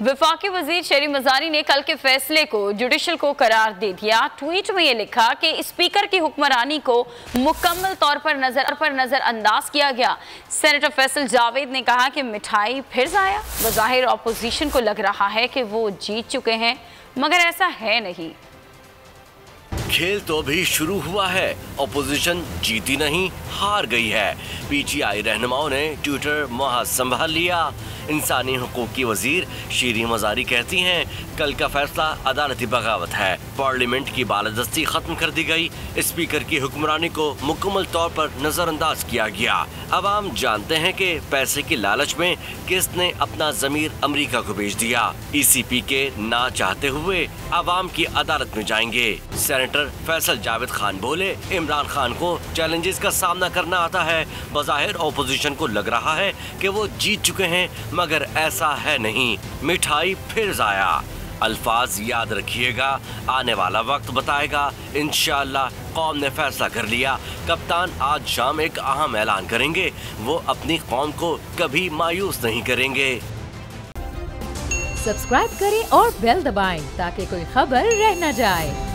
वफाकी वजीर शहरी मजारी ने कल के फैसले को जुडिशल को करार दे दिया। ट्वीट में ये लिखा कि स्पीकर की हुक्मरानी को मुकम्मल तौर पर नजरअंदाज किया गया। सेनेटर फैसल जावेद ने कहा कि मिठाई फिर जाया। बज़ाहिर अपोजिशन को लग रहा है कि वो जीत चुके हैं, मगर ऐसा है नहीं। खेल तो अभी शुरू हुआ है, अपोजिशन जीती नहीं हार गई है। पीटीआई रहनुमाओं ने ट्विटर मुहाज संभाल लिया। इंसानी हुकूक की वजीर शीरी मजारी कहती हैं, कल का फैसला अदालती बगावत है। पार्लियामेंट की बालादस्ती खत्म कर दी गई। स्पीकर की हुक्मरानी को मुकम्मल तौर पर नजरअंदाज किया गया। अवाम जानते हैं कि पैसे की लालच में किसने अपना जमीर अमेरिका को बेच दिया। ECP के ना चाहते हुए अवाम की अदालत में जाएंगे। सेनेटर फैसल जावेद खान बोले, इमरान खान को चैलेंजेस का सामना करना आता है। बज़ाहिर ऑपोजिशन को लग रहा है कि वो जीत चुके हैं, मगर ऐसा है नहीं। मिठाई फिर जाया। अल्फाज याद रखिएगा, आने वाला वक्त बताएगा। इंशाअल्लाह कौम ने फैसला कर लिया। कप्तान आज शाम एक अहम ऐलान करेंगे। वो अपनी कौम को कभी मायूस नहीं करेंगे। सब्सक्राइब करें और बेल दबाएं ताकि कोई खबर रह न जाए।